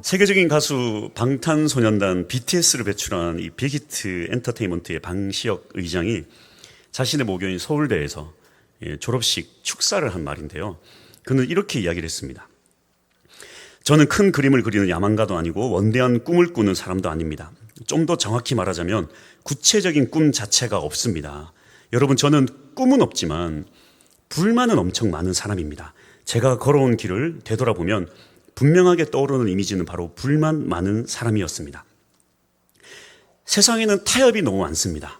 세계적인 가수 방탄소년단 BTS를 배출한 이 빅히트 엔터테인먼트의 방시혁 의장이 자신의 모교인 서울대에서 졸업식 축사를 한 말인데요. 그는 이렇게 이야기를 했습니다. 저는 큰 그림을 그리는 야망가도 아니고 원대한 꿈을 꾸는 사람도 아닙니다. 좀 더 정확히 말하자면 구체적인 꿈 자체가 없습니다. 여러분, 저는 꿈은 없지만 불만은 엄청 많은 사람입니다. 제가 걸어온 길을 되돌아보면 분명하게 떠오르는 이미지는 바로 불만 많은 사람이었습니다. 세상에는 타협이 너무 많습니다.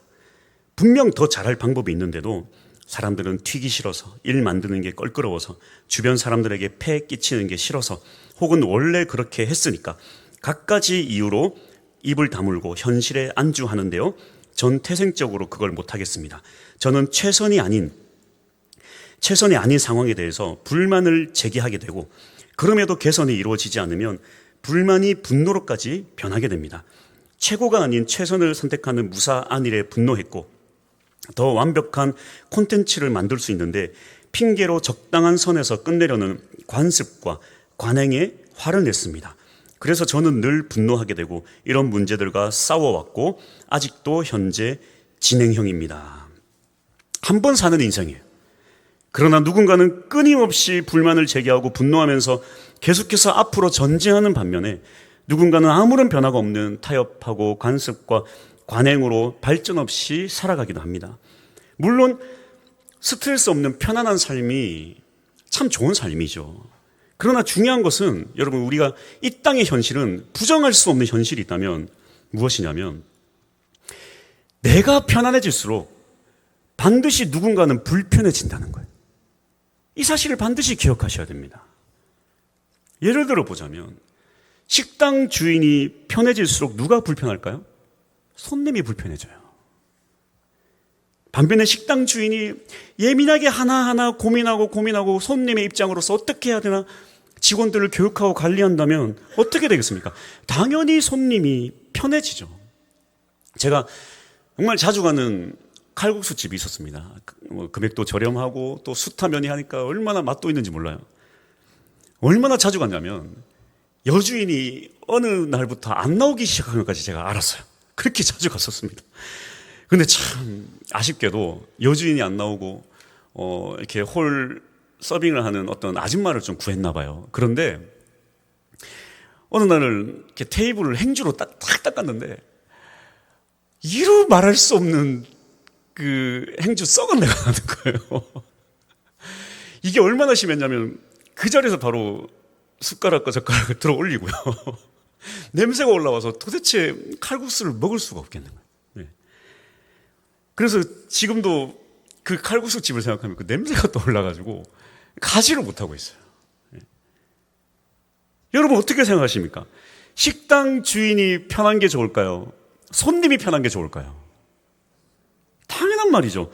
분명 더 잘할 방법이 있는데도 사람들은 튀기 싫어서, 일 만드는 게 껄끄러워서, 주변 사람들에게 폐 끼치는 게 싫어서, 혹은 원래 그렇게 했으니까 갖가지 이유로 입을 다물고 현실에 안주하는데요. 전 태생적으로 그걸 못하겠습니다. 저는 최선이 아닌 상황에 대해서 불만을 제기하게 되고, 그럼에도 개선이 이루어지지 않으면 불만이 분노로까지 변하게 됩니다. 최고가 아닌 최선을 선택하는 무사한 일에 분노했고, 더 완벽한 콘텐츠를 만들 수 있는데 핑계로 적당한 선에서 끝내려는 관습과 관행에 화를 냈습니다. 그래서 저는 늘 분노하게 되고 이런 문제들과 싸워왔고 아직도 현재 진행형입니다. 한 번 사는 인생이에요. 그러나 누군가는 끊임없이 불만을 제기하고 분노하면서 계속해서 앞으로 전진하는 반면에 누군가는 아무런 변화가 없는 타협하고 관습과 관행으로 발전 없이 살아가기도 합니다. 물론 스트레스 없는 편안한 삶이 참 좋은 삶이죠. 그러나 중요한 것은 여러분, 우리가 이 땅의 현실은 부정할 수 없는 현실이 있다면 무엇이냐면 내가 편안해질수록 반드시 누군가는 불편해진다는 거예요. 이 사실을 반드시 기억하셔야 됩니다. 예를 들어 보자면 식당 주인이 편해질수록 누가 불편할까요? 손님이 불편해져요. 반면에 식당 주인이 예민하게 하나하나 고민하고 손님의 입장으로서 어떻게 해야 되나 직원들을 교육하고 관리한다면 어떻게 되겠습니까? 당연히 손님이 편해지죠. 제가 정말 자주 가는 칼국수 집이 있었습니다. 금액도 저렴하고 또 수타면이 하니까 얼마나 맛도 있는지 몰라요. 얼마나 자주 갔냐면 여주인이 어느 날부터 안 나오기 시작한 것까지 제가 알았어요. 그렇게 자주 갔었습니다. 근데 참 아쉽게도 여주인이 안 나오고 이렇게 홀 서빙을 하는 어떤 아줌마를 좀 구했나 봐요. 그런데 어느 날은 이렇게 테이블을 행주로 딱 닦았는데 이루 말할 수 없는 그 행주 썩은 내가 나는 거예요. 이게 얼마나 심했냐면 그 자리에서 바로 숟가락과 젓가락을 들어 올리고요. 냄새가 올라와서 도대체 칼국수를 먹을 수가 없겠는 거예요. 네. 그래서 지금도 그 칼국수 집을 생각하면 그 냄새가 떠올라가지고 가지를 못하고 있어요. 네. 여러분 어떻게 생각하십니까? 식당 주인이 편한 게 좋을까요? 손님이 편한 게 좋을까요? 당연한 말이죠.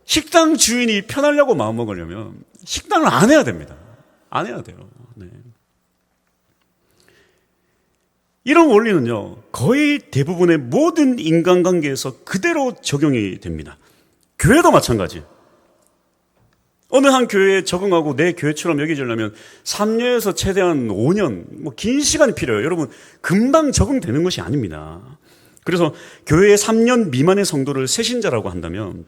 식당 주인이 편하려고 마음먹으려면 식당을 안 해야 됩니다. 안 해야 돼요. 네. 이런 원리는요, 거의 대부분의 모든 인간관계에서 그대로 적용이 됩니다. 교회도 마찬가지. 어느 한 교회에 적응하고 내 교회처럼 여겨지려면 3년에서 최대한 5년, 긴 시간이 필요해요. 여러분, 금방 적응되는 것이 아닙니다. 그래서 교회에 3년 미만의 성도를 새신자라고 한다면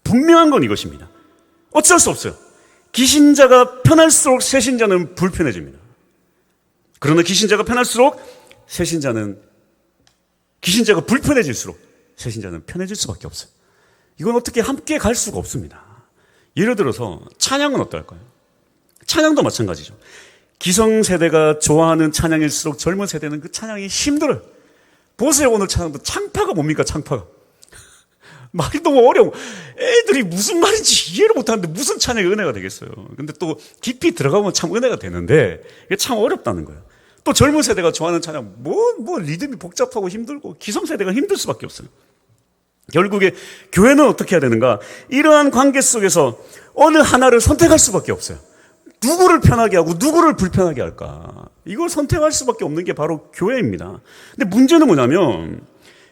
분명한 건 이것입니다. 어쩔 수 없어요. 기신자가 편할수록 새신자는 불편해집니다. 그러나 기신자가 편할수록 기신자가 불편해질수록 새신자는 편해질 수밖에 없어요. 이건 어떻게 함께 갈 수가 없습니다. 예를 들어서 찬양은 어떨까요? 찬양도 마찬가지죠. 기성세대가 좋아하는 찬양일수록 젊은 세대는 그 찬양이 힘들어요. 보세요, 오늘 찬양도 창파가 뭡니까, 창파가. 말이 너무 어려워. 애들이 무슨 말인지 이해를 못하는데 무슨 찬양이 은혜가 되겠어요. 근데 또 깊이 들어가면 참 은혜가 되는데 이게 참 어렵다는 거예요. 또 젊은 세대가 좋아하는 찬양, 리듬이 복잡하고 힘들고 기성세대가 힘들 수밖에 없어요. 결국에 교회는 어떻게 해야 되는가? 이러한 관계 속에서 어느 하나를 선택할 수밖에 없어요. 누구를 편하게 하고 누구를 불편하게 할까? 이걸 선택할 수밖에 없는 게 바로 교회입니다. 근데 문제는 뭐냐면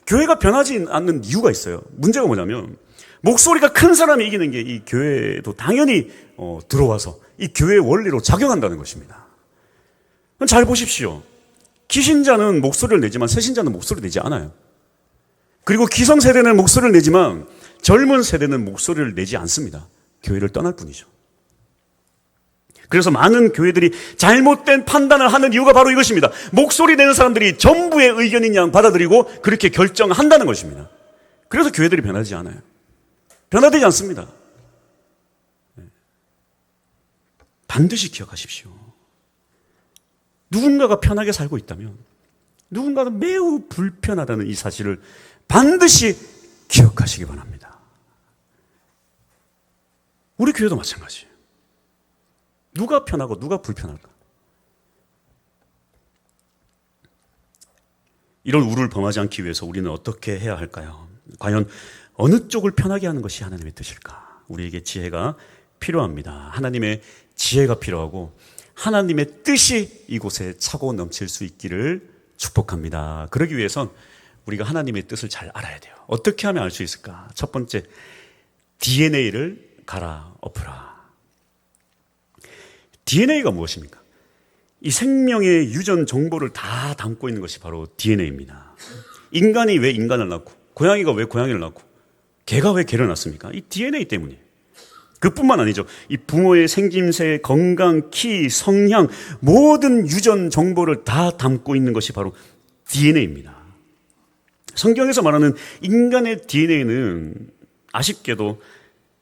교회가 변하지 않는 이유가 있어요. 문제가 뭐냐면 목소리가 큰 사람이 이기는 게 이 교회에도 당연히 들어와서 이 교회의 원리로 작용한다는 것입니다. 잘 보십시오. 기신자는 목소리를 내지만 새신자는 목소리를 내지 않아요. 그리고 기성세대는 목소리를 내지만 젊은 세대는 목소리를 내지 않습니다. 교회를 떠날 뿐이죠. 그래서 많은 교회들이 잘못된 판단을 하는 이유가 바로 이것입니다. 목소리 내는 사람들이 전부의 의견인 양 받아들이고 그렇게 결정한다는 것입니다. 그래서 교회들이 변하지 않아요. 변화되지 않습니다. 반드시 기억하십시오. 누군가가 편하게 살고 있다면 누군가는 매우 불편하다는 이 사실을 반드시 기억하시기 바랍니다. 우리 교회도 마찬가지예요. 누가 편하고 누가 불편할까? 이런 우를 범하지 않기 위해서 우리는 어떻게 해야 할까요? 과연 어느 쪽을 편하게 하는 것이 하나님의 뜻일까? 우리에게 지혜가 필요합니다. 하나님의 지혜가 필요하고 하나님의 뜻이 이곳에 차고 넘칠 수 있기를 축복합니다. 그러기 위해선 우리가 하나님의 뜻을 잘 알아야 돼요. 어떻게 하면 알 수 있을까? 첫 번째, DNA를 갈아엎으라. DNA가 무엇입니까? 이 생명의 유전 정보를 다 담고 있는 것이 바로 DNA입니다. 인간이 왜 인간을 낳고, 고양이가 왜 고양이를 낳고, 개가 왜 개를 낳습니까? 이 DNA 때문이에요. 그뿐만 아니죠. 이 부모의 생김새, 건강, 키, 성향, 모든 유전 정보를 다 담고 있는 것이 바로 DNA입니다. 성경에서 말하는 인간의 DNA는 아쉽게도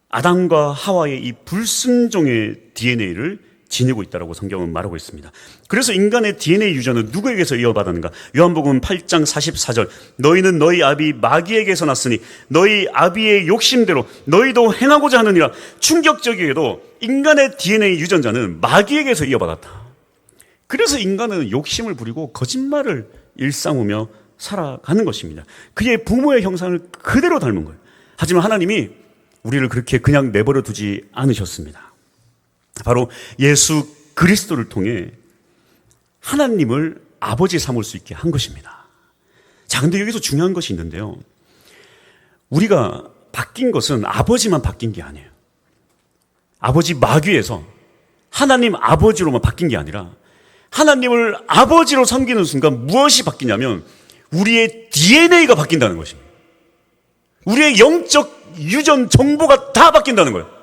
아담과 하와의 이 불순종의 DNA를 지니고 있다고 성경은 말하고 있습니다. 그래서 인간의 DNA 유전은 누구에게서 이어받았는가? 요한복음 8장 44절, 너희는 너희 아비 마귀에게서 났으니 너희 아비의 욕심대로 너희도 행하고자 하느니라. 충격적이게도 인간의 DNA 유전자는 마귀에게서 이어받았다. 그래서 인간은 욕심을 부리고 거짓말을 일삼으며 살아가는 것입니다. 그의 부모의 형상을 그대로 닮은 거예요. 하지만 하나님이 우리를 그렇게 그냥 내버려 두지 않으셨습니다. 바로 예수 그리스도를 통해 하나님을 아버지 삼을 수 있게 한 것입니다. 자, 근데 여기서 중요한 것이 있는데요. 우리가 바뀐 것은 아버지만 바뀐 게 아니에요. 아버지 마귀에서 하나님 아버지로만 바뀐 게 아니라 하나님을 아버지로 섬기는 순간 무엇이 바뀌냐면 우리의 DNA가 바뀐다는 것입니다. 우리의 영적 유전 정보가 다 바뀐다는 거예요.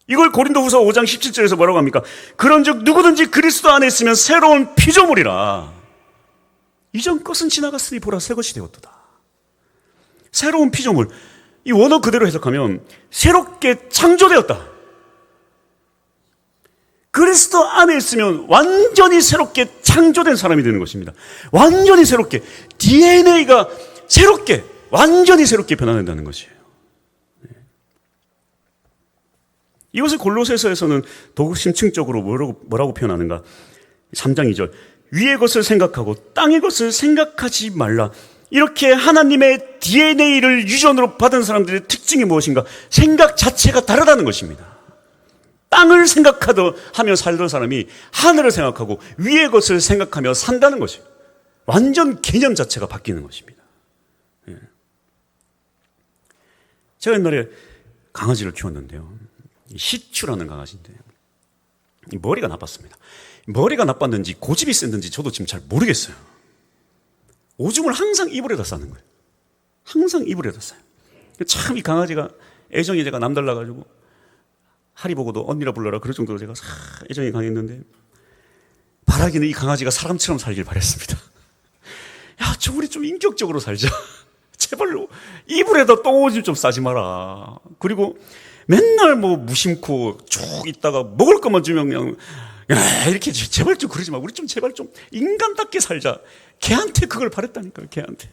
이걸 고린도후서 5장 17절에서 뭐라고 합니까? 그런즉 누구든지 그리스도 안에 있으면 새로운 피조물이라. 이전 것은 지나갔으니 보라 새 것이 되었도다. 새로운 피조물. 이 원어 그대로 해석하면 새롭게 창조되었다. 그리스도 안에 있으면 완전히 새롭게 창조된 사람이 되는 것입니다. 완전히 새롭게 DNA가 새롭게 완전히 새롭게 변화된다는 것이에요. 이것을 골로새서에서는 더욱 심층적으로 뭐라고 표현하는가? 3장 2절, 위의 것을 생각하고 땅의 것을 생각하지 말라. 이렇게 하나님의 DNA를 유전으로 받은 사람들의 특징이 무엇인가? 생각 자체가 다르다는 것입니다. 땅을 생각하며 살던 사람이 하늘을 생각하고 위의 것을 생각하며 산다는 것이에요. 완전 개념 자체가 바뀌는 것입니다. 제가 옛날에 강아지를 키웠는데요. 시추라는 강아지인데 머리가 나빴습니다. 머리가 나빴는지 고집이 셌는지 저도 지금 잘 모르겠어요. 오줌을 항상 이불에다 싸는 거예요. 항상 이불에다 싸요. 참 이 강아지가 애정이 제가 남달라가지고 하리 보고도 언니라 불러라 그럴 정도로 제가 애정이 강했는데 바라기는 이 강아지가 사람처럼 살길 바랬습니다. 야, 저 우리 좀 인격적으로 살자. 제발 이불에다 똥오줌 좀 싸지 마라. 그리고 맨날 뭐 무심코 쭉 있다가 먹을 것만 주면 그냥 야, 이렇게 제발 좀 그러지 마. 우리 좀 제발 좀 인간답게 살자. 걔한테 그걸 바랬다니까요. 걔한테.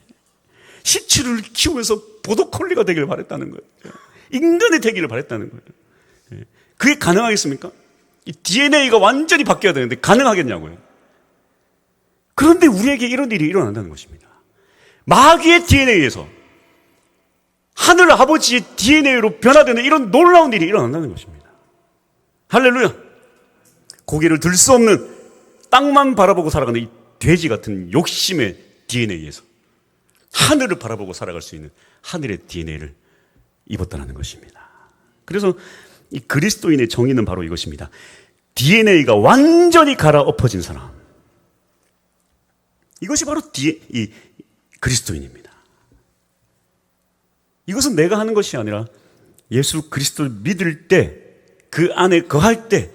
시추를 키우면서 보더콜리가 되기를 바랬다는 거예요. 인간이 되기를 바랬다는 거예요. 그게 가능하겠습니까? 이 DNA가 완전히 바뀌어야 되는데 가능하겠냐고요. 그런데 우리에게 이런 일이 일어난다는 것입니다. 마귀의 DNA에서 하늘 아버지의 DNA로 변화되는 이런 놀라운 일이 일어난다는 것입니다. 할렐루야. 고개를 들 수 없는 땅만 바라보고 살아가는 이 돼지 같은 욕심의 DNA에서 하늘을 바라보고 살아갈 수 있는 하늘의 DNA를 입었다는 것입니다. 그래서 이 그리스도인의 정의는 바로 이것입니다. DNA가 완전히 갈아엎어진 사람. 이것이 바로 이 그리스도인입니다. 이것은 내가 하는 것이 아니라 예수 그리스도를 믿을 때, 그 안에 거할 때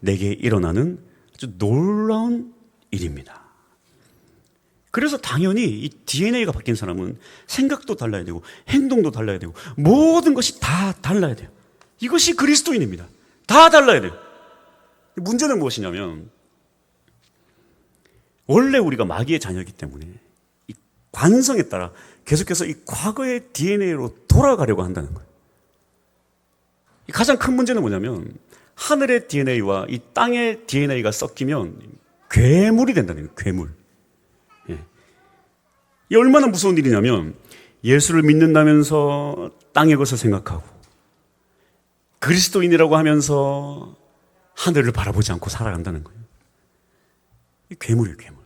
내게 일어나는 아주 놀라운 일입니다. 그래서 당연히 이 DNA가 바뀐 사람은 생각도 달라야 되고 행동도 달라야 되고 모든 것이 다 달라야 돼요. 이것이 그리스도인입니다. 다 달라야 돼요. 문제는 무엇이냐면 원래 우리가 마귀의 자녀이기 때문에 이 관성에 따라 계속해서 이 과거의 DNA로 돌아가려고 한다는 거예요. 가장 큰 문제는 뭐냐면 하늘의 DNA와 이 땅의 DNA가 섞이면 괴물이 된다는 거예요. 괴물. 예. 이 얼마나 무서운 일이냐면 예수를 믿는다면서 땅의 것을 생각하고 그리스도인이라고 하면서 하늘을 바라보지 않고 살아간다는 거예요. 이 괴물이에요, 괴물.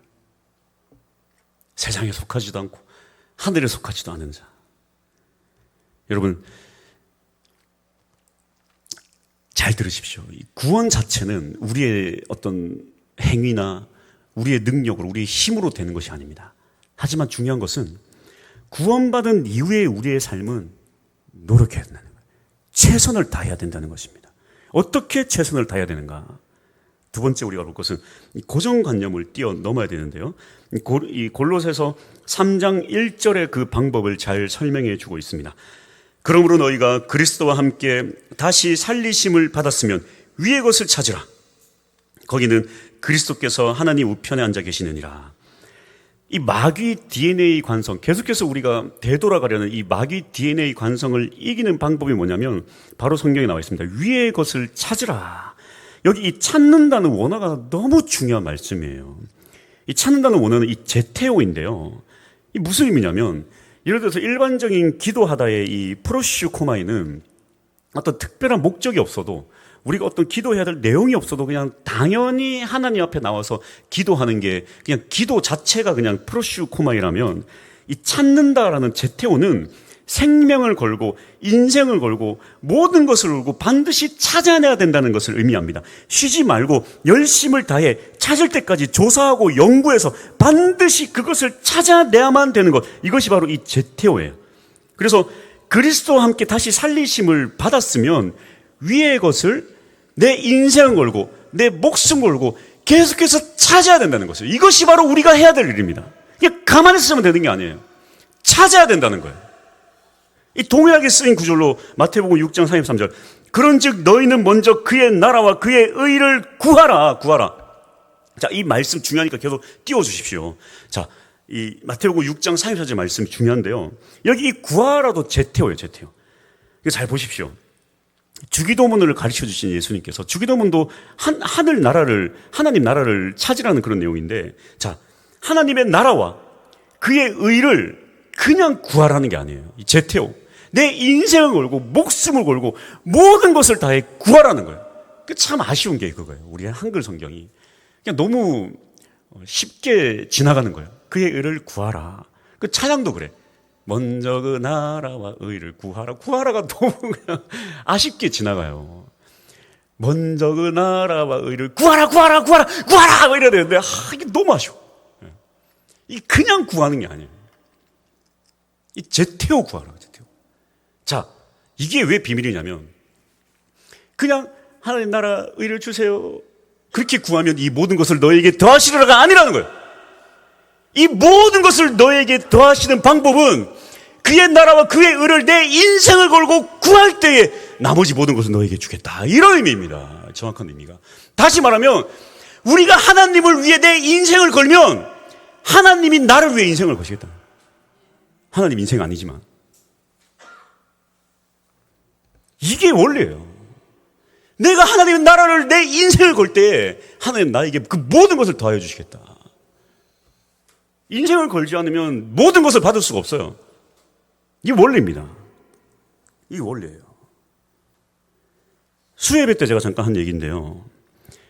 세상에 속하지도 않고 하늘에 속하지도 않은 자. 여러분, 잘 들으십시오. 이 구원 자체는 우리의 어떤 행위나 우리의 능력으로, 우리의 힘으로 되는 것이 아닙니다. 하지만 중요한 것은 구원받은 이후의 우리의 삶은 노력해야 된다는 거예요. 최선을 다해야 된다는 것입니다. 어떻게 최선을 다해야 되는가? 두 번째 우리가 볼 것은 고정관념을 뛰어넘어야 되는데요. 이 골로새서 3장 1절의 그 방법을 잘 설명해 주고 있습니다. 그러므로 너희가 그리스도와 함께 다시 살리심을 받았으면 위의 것을 찾으라. 거기는 그리스도께서 하나님 우편에 앉아 계시느니라. 이 마귀 DNA 관성, 계속해서 우리가 되돌아가려는 이 마귀 DNA 관성을 이기는 방법이 뭐냐면 바로 성경에 나와 있습니다. 위의 것을 찾으라. 여기 이 찾는다는 원어가 너무 중요한 말씀이에요. 이 찾는다는 원어는 이 제테오인데요. 이 무슨 의미냐면 예를 들어서 일반적인 기도하다의 이 프로슈코마이는 어떤 특별한 목적이 없어도 우리가 어떤 기도해야 될 내용이 없어도 그냥 당연히 하나님 앞에 나와서 기도하는 게 그냥 기도 자체가 그냥 프로슈코마이라면 이 찾는다라는 제테오는 생명을 걸고 인생을 걸고 모든 것을 걸고 반드시 찾아내야 된다는 것을 의미합니다. 쉬지 말고 열심을 다해 찾을 때까지 조사하고 연구해서 반드시 그것을 찾아내야만 되는 것. 이것이 바로 이 제테오예요. 그래서 그리스도와 함께 다시 살리심을 받았으면 위의 것을 내 인생을 걸고 내 목숨 걸고 계속해서 찾아야 된다는 것이에요. 이것이 바로 우리가 해야 될 일입니다. 그냥 가만히 있으면 되는 게 아니에요. 찾아야 된다는 거예요. 이 동일하게 쓰인 구절로 마태복음 6장 33절. 그런즉 너희는 먼저 그의 나라와 그의 의를 구하라. 자, 이 말씀 중요하니까 계속 띄워주십시오. 자, 이 마태복음 6장 34절 말씀 중요한데요. 여기 이 구하라도 제테오예요, 제테오. 이거 잘 보십시오. 주기도문을 가르쳐 주신 예수님께서 주기도문도 하나님 나라를 찾으라는 그런 내용인데, 자, 하나님의 나라와 그의 의를 그냥 구하라는 게 아니에요. 이 제테오. 내 인생을 걸고 목숨을 걸고 모든 것을 다해 구하라는 거예요. 참 아쉬운 게 그거예요. 우리의 한글 성경이 그냥 너무 쉽게 지나가는 거예요. 그의 의를 구하라. 그 찬양도 그래. 먼저 그 나라와 의를 구하라. 구하라가 너무 그냥 아쉽게 지나가요. 먼저 그 나라와 의를 구하라 뭐 이래야 되는데 이게 너무 아쉬워. 이 그냥 구하는 게 아니에요. 이 제테오 구하라. 제테오. 자, 이게 왜 비밀이냐면 그냥 하나님 나라 의를 주세요. 그렇게 구하면 이 모든 것을 너에게 더하시리라가 아니라는 거예요. 이 모든 것을 너에게 더하시는 방법은 그의 나라와 그의 의를 내 인생을 걸고 구할 때에 나머지 모든 것을 너에게 주겠다. 이런 의미입니다. 정확한 의미가. 다시 말하면 우리가 하나님을 위해 내 인생을 걸면 하나님이 나를 위해 인생을 거시겠다. 하나님 인생 아니지만 이게 원리예요. 내가 하나님의 나라를 내 인생을 걸 때 하나님 나에게 그 모든 것을 더하여 주시겠다. 인생을 걸지 않으면 모든 것을 받을 수가 없어요. 이게 원리입니다. 이게 원리예요. 수예배 때 제가 잠깐 한 얘기인데요.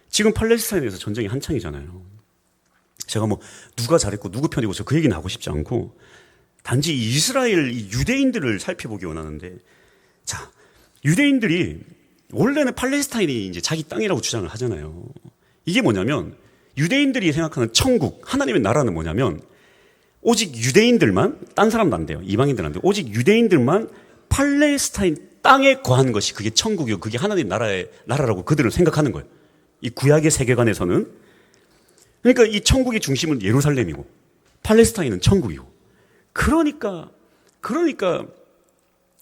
지금 팔레스타인에서 전쟁이 한창이잖아요. 제가 뭐 누가 잘했고 누구 편이고 저 그 얘기는 하고 싶지 않고 단지 이스라엘 유대인들을 살펴보기 원하는데, 자, 유대인들이 원래는 팔레스타인이 이제 자기 땅이라고 주장을 하잖아요. 이게 뭐냐면 유대인들이 생각하는 천국, 하나님의 나라는 뭐냐면 오직 유대인들만, 딴 사람도 안 돼요. 이방인들은 안 돼요. 오직 유대인들만 팔레스타인 땅에 거하는 것이 그게 천국이고 그게 하나님 나라라고 그들은 생각하는 거예요. 이 구약의 세계관에서는. 그러니까 이 천국의 중심은 예루살렘이고 팔레스타인은 천국이고. 그러니까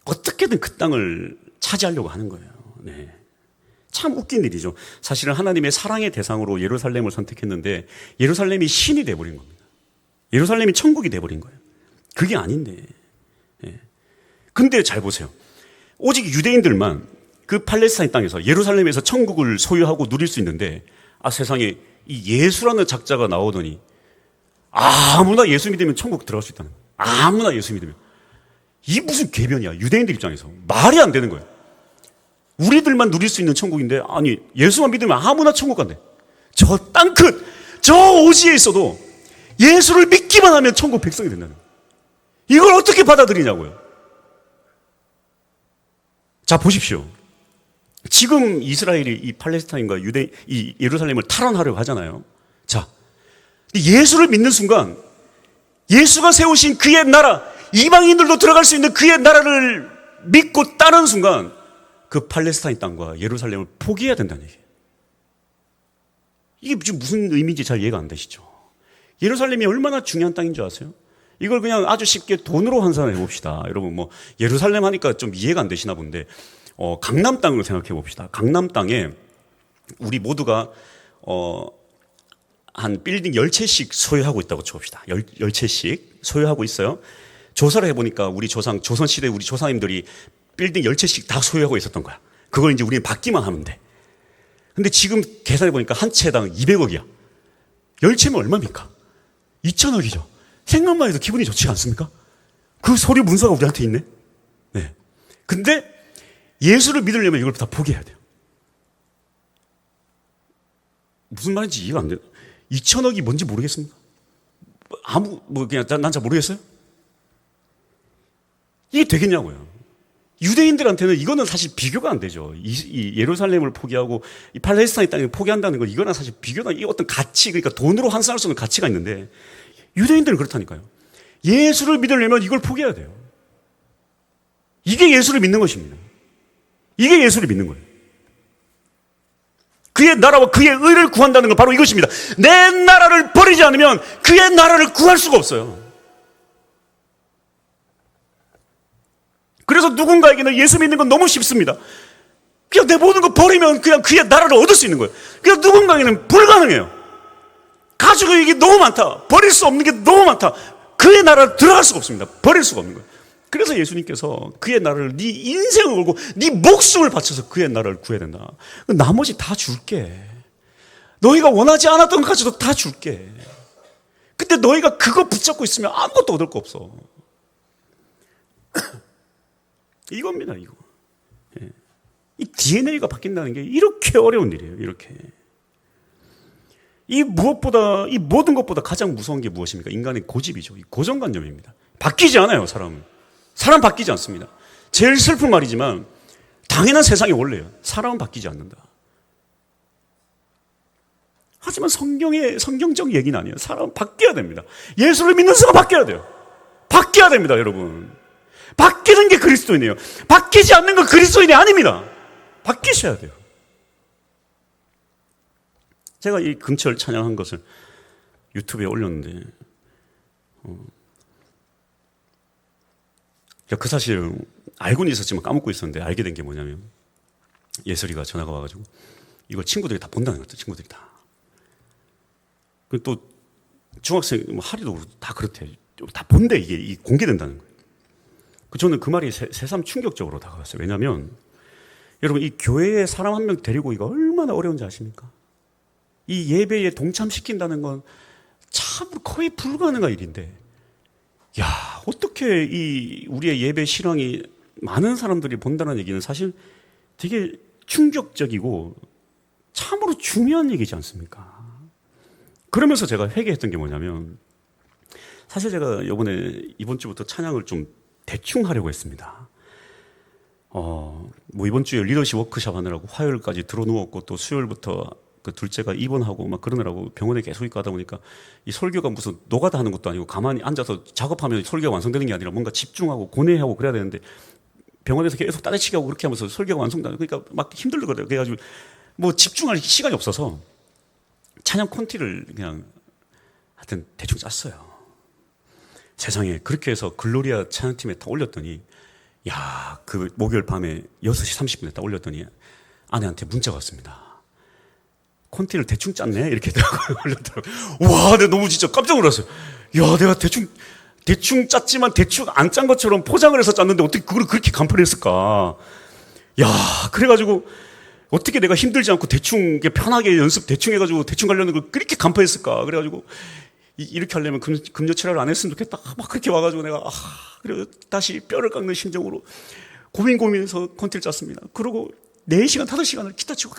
어떻게든 그 땅을 차지하려고 하는 거예요. 네. 참 웃긴 일이죠. 사실은 하나님의 사랑의 대상으로 예루살렘을 선택했는데 예루살렘이 신이 돼버린 겁니다. 예루살렘이 천국이 돼버린 거예요. 그게 아닌데. 네. 근데 잘 보세요. 오직 유대인들만 그 팔레스타인 땅에서 예루살렘에서 천국을 소유하고 누릴 수 있는데 세상에 이 예수라는 작자가 나오더니 아무나 예수 믿으면 천국 들어갈 수 있다는 거예요. 아무나 예수 믿으면. 이게 무슨 궤변이야. 유대인들 입장에서. 말이 안 되는 거예요. 우리들만 누릴 수 있는 천국인데 아니 예수만 믿으면 아무나 천국 간대. 저 땅끝 저 오지에 있어도 예수를 믿기만 하면 천국 백성이 된다는 거예요. 이걸 어떻게 받아들이냐고요. 자 보십시오. 지금 이스라엘이 이 팔레스타인과 이 예루살렘을 탈환하려고 하잖아요. 자, 예수를 믿는 순간 예수가 세우신 그의 나라, 이방인들도 들어갈 수 있는 그의 나라를 믿고 따르는 순간 그 팔레스타인 땅과 예루살렘을 포기해야 된다는 얘기예요. 이게 지금 무슨 의미인지 잘 이해가 안 되시죠? 예루살렘이 얼마나 중요한 땅인 줄 아세요? 이걸 그냥 아주 쉽게 돈으로 환산해 봅시다. 여러분 뭐 예루살렘 하니까 좀 이해가 안 되시나 본데 강남 땅으로 생각해 봅시다. 강남 땅에 우리 모두가 한 빌딩 10채씩 소유하고 있다고 쳐봅시다. 10채씩 소유하고 있어요. 조사를 해보니까 우리 조선시대 우리 조상님들이 빌딩 10채씩 다 소유하고 있었던 거야. 그걸 이제 우리는 받기만 하면 돼. 근데 지금 계산해보니까 한 채당 200억이야. 10채면 얼마입니까? 2천억이죠. 생각만 해도 기분이 좋지 않습니까? 그 서류 문서가 우리한테 있네. 네. 근데 예수를 믿으려면 이걸 다 포기해야 돼요. 무슨 말인지 이해가 안 돼요. 2천억이 뭔지 모르겠습니다. 그냥 난 잘 모르겠어요. 이게 되겠냐고요. 유대인들한테는 이거는 사실 비교가 안 되죠. 이 예루살렘을 포기하고 이 팔레스타인 땅을 포기한다는 건 이거는 사실 비교가, 이 어떤 가치, 그러니까 돈으로 환산할 수 있는 가치가 있는데 유대인들은 그렇다니까요. 예수를 믿으려면 이걸 포기해야 돼요. 이게 예수를 믿는 것입니다. 이게 예수를 믿는 거예요. 그의 나라와 그의 의를 구한다는 건 바로 이것입니다. 내 나라를 버리지 않으면 그의 나라를 구할 수가 없어요. 그래서 누군가에게는 예수 믿는 건 너무 쉽습니다. 그냥 내 모든 거 버리면 그냥 그의 나라를 얻을 수 있는 거예요. 그냥 누군가에게는 불가능해요. 가지고 이게 너무 많다. 버릴 수 없는 게 너무 많다. 그의 나라를 들어갈 수가 없습니다. 버릴 수가 없는 거예요. 그래서 예수님께서 그의 나라를 네 인생을 걸고 네 목숨을 바쳐서 그의 나라를 구해야 된다. 나머지 다 줄게. 너희가 원하지 않았던 것까지도 다 줄게. 근데 너희가 그거 붙잡고 있으면 아무것도 얻을 거 없어. 이겁니다, 이거. 이 DNA가 바뀐다는 게 이렇게 어려운 일이에요, 이렇게. 이 모든 것보다 가장 무서운 게 무엇입니까? 인간의 고집이죠. 이 고정관념입니다. 바뀌지 않아요, 사람은. 사람 바뀌지 않습니다. 제일 슬픈 말이지만 당연한 세상의 원리예요. 사람은 바뀌지 않는다. 하지만 성경적 얘기는 아니에요. 사람은 바뀌어야 됩니다. 예수를 믿는 수가 바뀌어야 돼요. 바뀌어야 됩니다, 여러분. 바뀌는 게 그리스도인이에요. 바뀌지 않는 건 그리스도인이 아닙니다. 바뀌셔야 돼요. 제가 이 금철 찬양한 것을 유튜브에 올렸는데 그 사실 알고는 있었지만 까먹고 있었는데 알게 된 게 뭐냐면 예설이가 전화가 와가지고 이걸 친구들이 다 본다는 거죠. 친구들이 다. 그리고 또 중학생 하리도 다 그렇대. 다 본대. 이게 공개된다는 거예요. 저는 그 말이 새삼 충격적으로 다가왔어요. 왜냐하면 여러분 이 교회에 사람 한 명 데리고 이거 얼마나 어려운지 아십니까? 이 예배에 동참시킨다는 건 참 거의 불가능한 일인데 야, 어떻게 이 우리의 예배 실황이 많은 사람들이 본다는 얘기는 사실 되게 충격적이고 참으로 중요한 얘기지 않습니까? 그러면서 제가 회개했던 게 뭐냐면 사실 제가 이번 주부터 찬양을 좀 대충 하려고 했습니다. 뭐 이번 주에 리더십 워크숍 하느라고 화요일까지 들어누웠고 또 수요일부터 그 둘째가 입원하고 막 그러느라고 병원에 계속 있고 하다 보니까 이 설교가 무슨 노가다 하는 것도 아니고 가만히 앉아서 작업하면 설교가 완성되는 게 아니라 뭔가 집중하고 고뇌하고 그래야 되는데 병원에서 계속 따대치기 하고 그렇게 하면서 설교가 완성되는 그러니까 막 힘들거든요. 그래가지고 뭐 집중할 시간이 없어서 찬양 콘티를 그냥 하여튼 대충 짰어요. 세상에 그렇게 해서 글로리아 찬양팀에 딱 올렸더니 야, 그 목요일 밤에 6시 30분에 딱 올렸더니 아내한테 문자가 왔습니다. 콘티를 대충 짰네? 이렇게 올렸더라고요. 와, 내가 너무 진짜 깜짝 놀랐어요. 야, 내가 대충 짰지만 대충 안 짠 것처럼 포장을 해서 짰는데 어떻게 그걸 그렇게 간판을 했을까? 야, 그래가지고 어떻게 내가 힘들지 않고 대충 편하게 연습 대충 해가지고 대충 가려는 걸 그렇게 간파했을까? 그래가지고 이렇게 하려면 금요 칠화를 안 했으면 좋겠다. 막 그렇게 와가지고 내가 그래서 다시 뼈를 깎는 심정으로 고민해서 콘티를 짰습니다. 그러고 4시간, 5시간을 기타 치고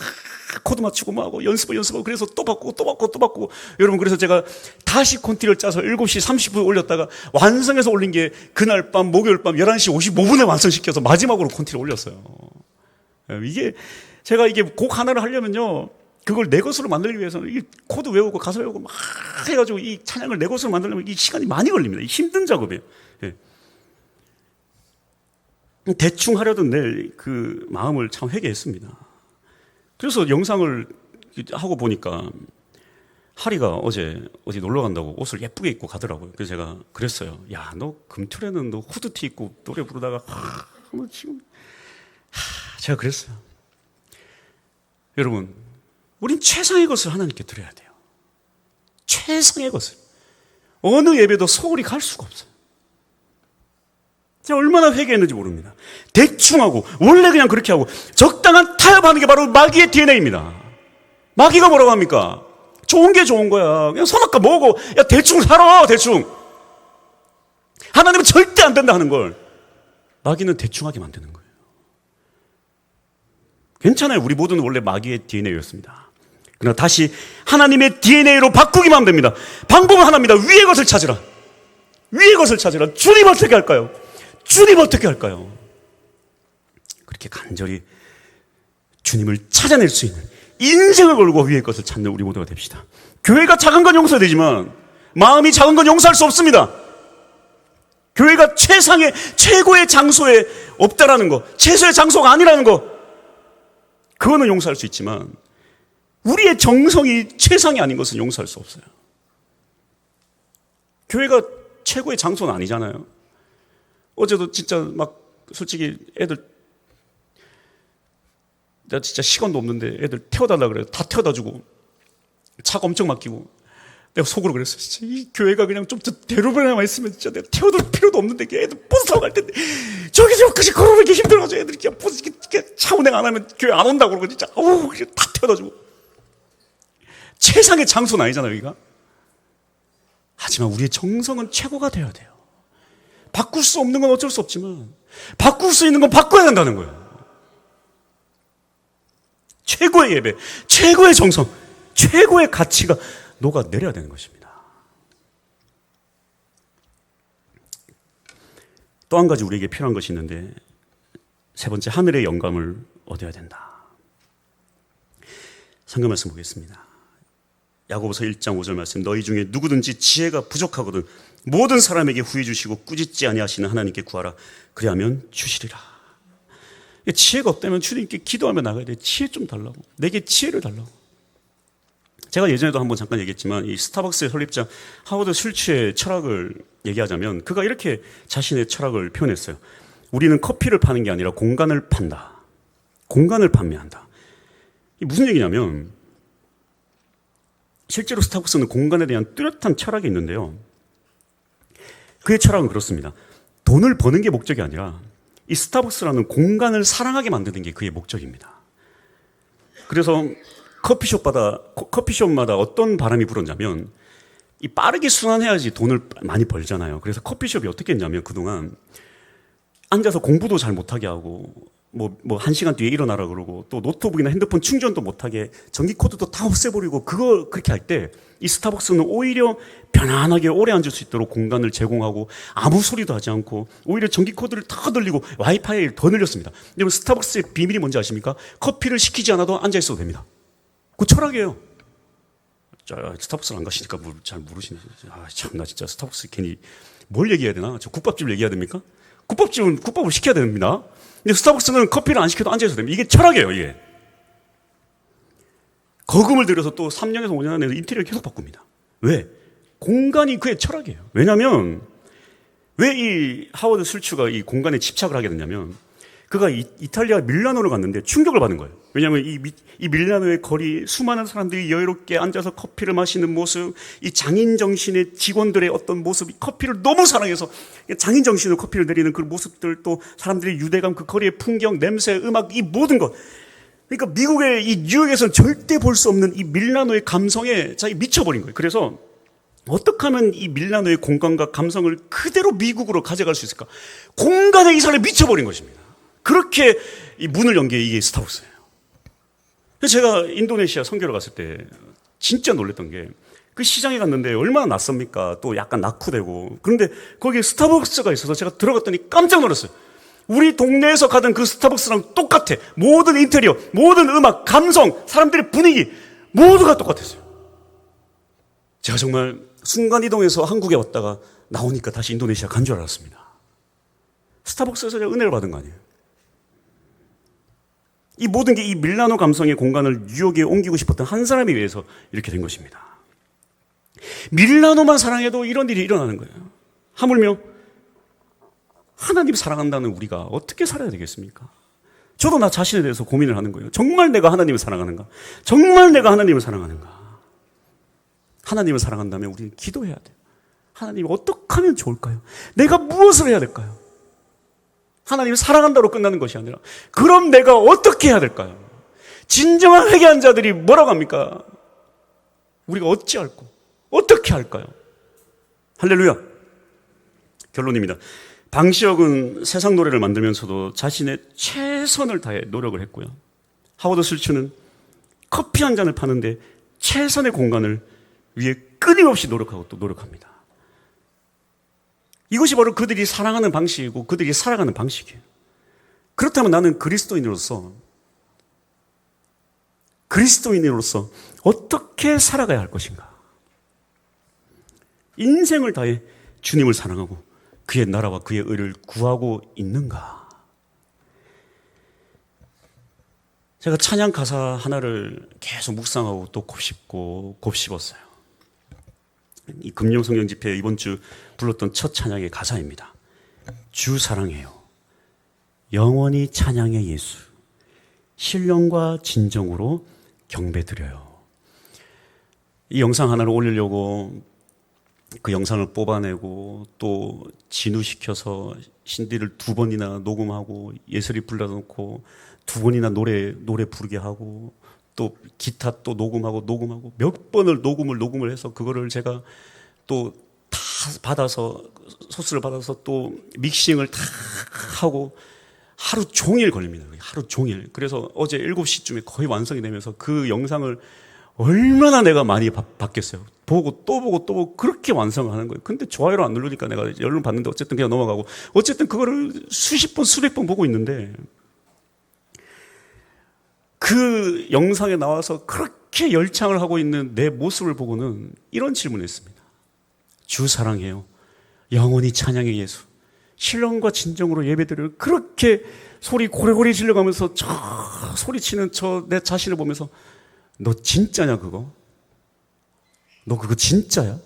코드 맞추고 뭐 하고 연습하고 그래서 또 바꾸고 여러분 그래서 제가 다시 콘티를 짜서 7시 30분에 올렸다가 완성해서 올린 게 그날 밤 목요일 밤 11시 55분에 완성시켜서 마지막으로 콘티를 올렸어요. 제가 이게 곡 하나를 하려면요 그걸 내 것으로 만들기 위해서는 이 코드 외우고 가사 외우고 막 해가지고 이 찬양을 내 것으로 만들려면 이 시간이 많이 걸립니다. 힘든 작업이에요. 예. 대충 하려던 내 그 마음을 참 회개했습니다. 그래서 영상을 하고 보니까 하리가 어제 어디 놀러 간다고 옷을 예쁘게 입고 가더라고요. 그래서 제가 그랬어요. 야, 너 금토래는 너 후드티 입고 노래 부르다가 너 지금 제가 그랬어요. 여러분, 우린 최상의 것을 하나님께 드려야 돼요. 최상의 것을. 어느 예배도 소홀히 갈 수가 없어요. 제가 얼마나 회개했는지 모릅니다. 대충 하고 원래 그냥 그렇게 하고 적당한 타협하는 게 바로 마귀의 DNA입니다. 마귀가 뭐라고 합니까? 좋은 게 좋은 거야. 그냥 선악과 뭐고 야 대충 살아 대충. 하나님은 절대 안 된다 하는 걸 마귀는 대충하게 만드는 거예요. 괜찮아요. 우리 모두는 원래 마귀의 DNA였습니다. 그러나 다시 하나님의 DNA로 바꾸기만 하면 됩니다. 방법은 하나입니다. 위의 것을 찾으라. 위의 것을 찾으라. 주님 어떻게 할까요? 주님 어떻게 할까요? 그렇게 간절히 주님을 찾아낼 수 있는 인생을 걸고 위의 것을 찾는 우리 모두가 됩시다. 교회가 작은 건 용서되지만 마음이 작은 건 용서할 수 없습니다. 교회가 최고의 장소에 없다라는 거, 최소의 장소가 아니라는 거, 그거는 용서할 수 있지만 우리의 정성이 최상이 아닌 것은 용서할 수 없어요. 교회가 최고의 장소는 아니잖아요. 어제도 진짜 막 솔직히 애들 내가 진짜 시간도 없는데 애들 태워달라 그래요. 다 태워다 주고 차가 엄청 막히고 내가 속으로 그랬어요. 진짜 이 교회가 그냥 좀 더 대로변에만 있으면 진짜 내가 태워줄 필요도 없는데 애들 버스 타고 갈 텐데 저기까지 걸어오는 게 힘들어가지고 애들이 그냥 버스 차 운행 안 하면 교회 안 온다고 그러고 진짜 다 태워다 주고 최상의 장소는 아니잖아요 여기가. 하지만 우리의 정성은 최고가 되어야 돼요. 바꿀 수 없는 건 어쩔 수 없지만 바꿀 수 있는 건 바꿔야 된다는 거예요. 최고의 예배, 최고의 정성, 최고의 가치가 녹아내려야 되는 것입니다. 또 한 가지 우리에게 필요한 것이 있는데 세 번째, 하늘의 영감을 얻어야 된다. 성경 말씀 보겠습니다. 야고보서 1장 5절 말씀, 너희 중에 누구든지 지혜가 부족하거든 모든 사람에게 후히 주시고 꾸짖지 아니하시는 하나님께 구하라. 그리하면 주시리라. 지혜가 없다면 주님께 기도하며 나가야 돼. 지혜 좀 달라고. 내게 지혜를 달라고. 제가 예전에도 한번 잠깐 얘기했지만 이 스타벅스의 설립자 하워드 슐츠의 철학을 얘기하자면 그가 이렇게 자신의 철학을 표현했어요. 우리는 커피를 파는 게 아니라 공간을 판다. 공간을 판매한다. 이게 무슨 얘기냐면 실제로 스타벅스는 공간에 대한 뚜렷한 철학이 있는데요. 그의 철학은 그렇습니다. 돈을 버는 게 목적이 아니라 이 스타벅스라는 공간을 사랑하게 만드는 게 그의 목적입니다. 그래서 커피숍마다 어떤 바람이 불었냐면 이 빠르게 순환해야지 돈을 많이 벌잖아요. 그래서 커피숍이 어떻게 했냐면 그동안 앉아서 공부도 잘 못하게 하고 뭐 1시간 뒤에 일어나라 그러고 또 노트북이나 핸드폰 충전도 못하게 전기 코드도 다 없애버리고 그거 그렇게 할 때 이 스타벅스는 오히려 편안하게 오래 앉을 수 있도록 공간을 제공하고 아무 소리도 하지 않고 오히려 전기 코드를 다 늘리고 와이파이를 더 늘렸습니다. 여러분 스타벅스의 비밀이 뭔지 아십니까? 커피를 시키지 않아도 앉아 있어도 됩니다. 그 철학이에요. 스타벅스 안 가시니까 잘 모르시네. 참나 진짜 스타벅스 괜히 뭘 얘기해야 되나? 저 국밥집을 얘기해야 됩니까? 국밥집은 국밥을 시켜야 됩니다. 근데 스타벅스는 커피를 안 시켜도 앉아서 됩니다. 이게 철학이에요, 이게. 거금을 들여서 또 3년에서 5년 안에 인테리어를 계속 바꿉니다. 왜? 공간이 그의 철학이에요. 왜냐면, 왜 이 하워드 술츠가 이 공간에 집착을 하게 됐냐면, 그가 이탈리아 밀라노를 갔는데 충격을 받은 거예요. 왜냐하면 이 밀라노의 거리, 수많은 사람들이 여유롭게 앉아서 커피를 마시는 모습, 이 장인 정신의 직원들의 어떤 모습, 이 커피를 너무 사랑해서 장인 정신으로 커피를 내리는 그 모습들, 또 사람들의 유대감, 그 거리의 풍경, 냄새, 음악, 이 모든 것. 그러니까 미국의 이 뉴욕에서는 절대 볼 수 없는 이 밀라노의 감성에 자기 미쳐버린 거예요. 그래서 어떻게 하면 이 밀라노의 공간과 감성을 그대로 미국으로 가져갈 수 있을까? 공간에 이 사람이 미쳐버린 것입니다. 그렇게 이 문을 연 게 이게 스타벅스예요. 제가 인도네시아 선교를 갔을 때 진짜 놀랐던 게 그 시장에 갔는데 얼마나 낯섭니까? 또 약간 낙후되고. 그런데 거기에 스타벅스가 있어서 제가 들어갔더니 깜짝 놀랐어요. 우리 동네에서 가던 그 스타벅스랑 똑같아. 모든 인테리어, 모든 음악, 감성, 사람들의 분위기 모두가 똑같았어요. 제가 정말 순간이동해서 한국에 왔다가 나오니까 다시 인도네시아 간 줄 알았습니다. 스타벅스에서 제가 은혜를 받은 거 아니에요. 이 모든 게 이 밀라노 감성의 공간을 뉴욕에 옮기고 싶었던 한 사람에 의해서 이렇게 된 것입니다. 밀라노만 사랑해도 이런 일이 일어나는 거예요. 하물며 하나님 사랑한다는 우리가 어떻게 살아야 되겠습니까? 저도 나 자신에 대해서 고민을 하는 거예요. 정말 내가 하나님을 사랑하는가? 정말 내가 하나님을 사랑하는가? 하나님을 사랑한다면 우리는 기도해야 돼요. 하나님 어떻게 하면 좋을까요? 내가 무엇을 해야 될까요? 하나님을 사랑한다로 끝나는 것이 아니라 그럼 내가 어떻게 해야 될까요? 진정한 회개한 자들이 뭐라고 합니까? 우리가 어찌할꼬? 어떻게 할까요? 할렐루야. 결론입니다. 방시혁은 세상 노래를 만들면서도 자신의 최선을 다해 노력을 했고요. 하워드 술츠는 커피 한 잔을 파는데 최선의 공간을 위해 끊임없이 노력하고 또 노력합니다. 이것이 바로 그들이 사랑하는 방식이고 그들이 살아가는 방식이에요. 그렇다면 나는 그리스도인으로서 어떻게 살아가야 할 것인가? 인생을 다해 주님을 사랑하고 그의 나라와 그의 의를 구하고 있는가? 제가 찬양 가사 하나를 계속 묵상하고 또 곱씹었어요. 이 금요 성경 집회 이번 주 불렀던 첫 찬양의 가사입니다. 주 사랑해요. 영원히 찬양해 예수. 신령과 진정으로 경배드려요. 이 영상 하나를 올리려고 그 영상을 뽑아내고 또 진우시켜서 신디를 2번이나 녹음하고 예슬이 불러놓고 2번이나 노래 부르게 하고 또 기타 또 녹음하고 몇 번을 녹음을 해서 그거를 제가 또 다 받아서 소스를 받아서 또 믹싱을 다 하고 하루 종일 걸립니다. 하루 종일. 그래서 어제 7시쯤에 거의 완성이 되면서 그 영상을 얼마나 내가 많이 봤겠어요. 보고 또 보고 그렇게 완성을 하는 거예요. 근데 좋아요를 안 누르니까 내가 열론 봤는데 어쨌든 그냥 넘어가고 어쨌든 그거를 수십 번 수백 번 보고 있는데 그 영상에 나와서 그렇게 열창을 하고 있는 내 모습을 보고는 이런 질문을 했습니다. 주 사랑해요. 영원히 찬양해 예수. 신령과 진정으로 예배드려요. 그렇게 소리 고래고래 질러가면서 소리치는 내 자신을 보면서 너 진짜냐 그거? 너 그거 진짜야?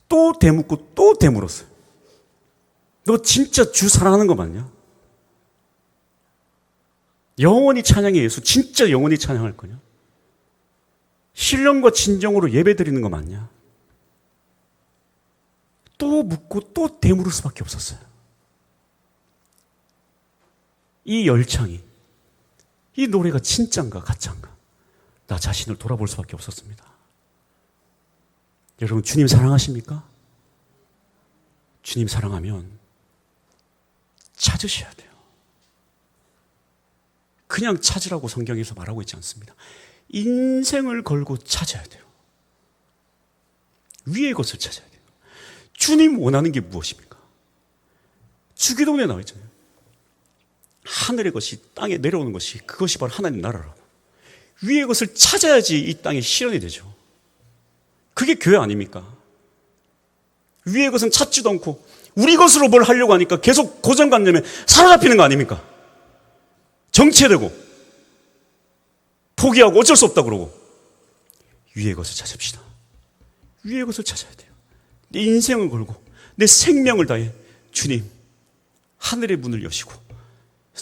또 되묻고 또 되물었어요. 너 진짜 주 사랑하는 거 맞냐? 영원히 찬양해 예수. 진짜 영원히 찬양할 거냐? 신령과 진정으로 예배드리는 거 맞냐? 또 묻고 또 되물을 수밖에 없었어요. 이 열창이, 이 노래가 진짠가 가짠가 나 자신을 돌아볼 수밖에 없었습니다. 여러분 주님 사랑하십니까? 주님 사랑하면 찾으셔야 돼요. 그냥 찾으라고 성경에서 말하고 있지 않습니다. 인생을 걸고 찾아야 돼요. 위의 것을 찾아야 돼요. 주님 원하는 게 무엇입니까? 주기도문에 나와 있잖아요. 하늘의 것이 땅에 내려오는 것이 그것이 바로 하나님 나라라고. 위의 것을 찾아야지 이 땅에 실현이 되죠. 그게 교회 아닙니까? 위의 것은 찾지도 않고 우리 것으로 뭘 하려고 하니까 계속 고정관념에 사로잡히는 거 아닙니까? 정체되고 포기하고 어쩔 수 없다 그러고. 위의 것을 찾읍시다. 위의 것을 찾아야 돼요. 내 인생을 걸고 내 생명을 다해 주님 하늘의 문을 여시고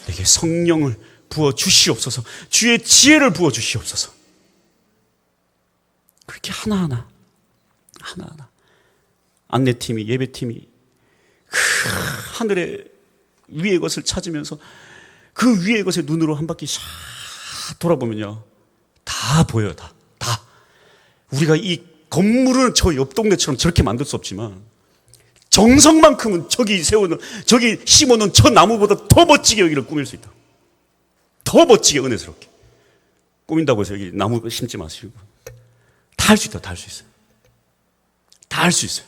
내게 성령을 부어 주시옵소서. 주의 지혜를 부어 주시옵소서. 그렇게 하나하나 안내팀이 예배팀이 그 하늘의 위의 것을 찾으면서 그 위의 것의 눈으로 한 바퀴 샥 돌아보면요 다 보여요. 다 우리가 이 건물은 저 옆 동네처럼 저렇게 만들 수 없지만 정성만큼은 저기 세우는 저기 심어놓은 저 나무보다 더 멋지게 여기를 꾸밀 수 있다. 더 멋지게 은혜스럽게 꾸민다고 해서 여기 나무 심지 마시고 다 할 수 있다. 다 할 수 있어요. 다 할 수 있어요.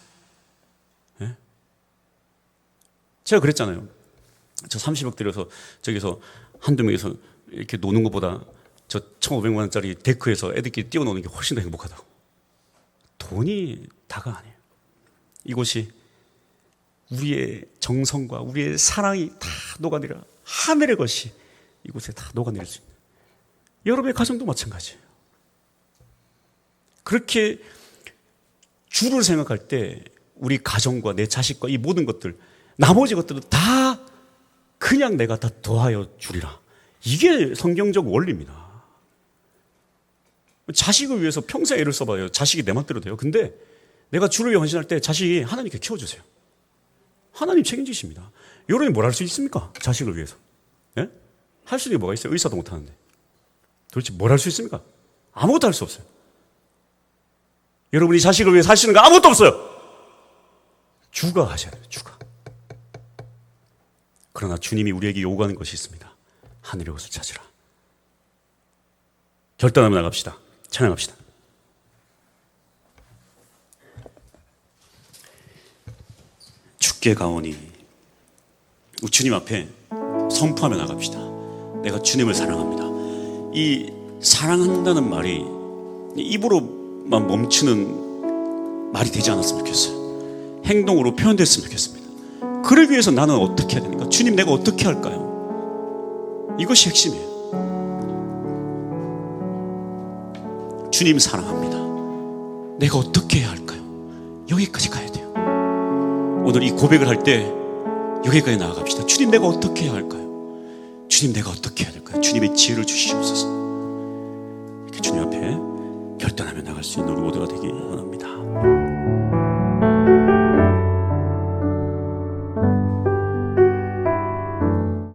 네? 제가 그랬잖아요. 저 30억 들여서 저기서 한두 명이서 이렇게 노는 것보다 저 1,500만 원짜리 데크에서 애들끼리 뛰어노는 게 훨씬 더 행복하다고. 돈이 다가 아니에요. 이곳이 우리의 정성과 우리의 사랑이 다 녹아내려 하늘의 것이 이곳에 다 녹아내릴 수 있는. 여러분의 가정도 마찬가지예요. 그렇게 주를 생각할 때 우리 가정과 내 자식과 이 모든 것들 나머지 것들은 다 그냥 내가 다 더하여 주리라. 이게 성경적 원리입니다. 자식을 위해서 평생 애를 써봐요. 자식이 내 맘대로 돼요. 근데 내가 주를 위해 헌신할 때 자식이 하나님께 키워주세요. 하나님 책임지십니다. 여러분이 뭘 할 수 있습니까? 자식을 위해서. 예? 할 수 있는 게 뭐가 있어요? 의사도 못하는데. 도대체 뭘 할 수 있습니까? 아무것도 할 수 없어요. 여러분이 자식을 위해 사시는 거 아무것도 없어요. 주가 하셔야 돼요. 주가. 그러나 주님이 우리에게 요구하는 것이 있습니다. 하늘의 것을 찾으라. 결단하며 나갑시다. 찬양합시다. 주께 가오니 주님 앞에 선포하며 나갑시다. 내가 주님을 사랑합니다. 이 사랑한다는 말이 입으로만 멈추는 말이 되지 않았으면 좋겠어요. 행동으로 표현됐으면 좋겠습니다. 그러기 위해서 나는 어떻게 해야 됩니까? 주님 내가 어떻게 할까요? 이것이 핵심이에요. 주님 사랑합니다. 내가 어떻게 해야 할까요? 여기까지 가야 돼요. 오늘 이 고백을 할 때 여기까지 나아갑시다. 주님 내가 어떻게 해야 할까요? 주님 내가 어떻게 해야 될까요? 주님의 지혜를 주시옵소서. 이렇게 주님 앞에 결단하며 나갈 수 있는 우리 모두가 되기 원합니다.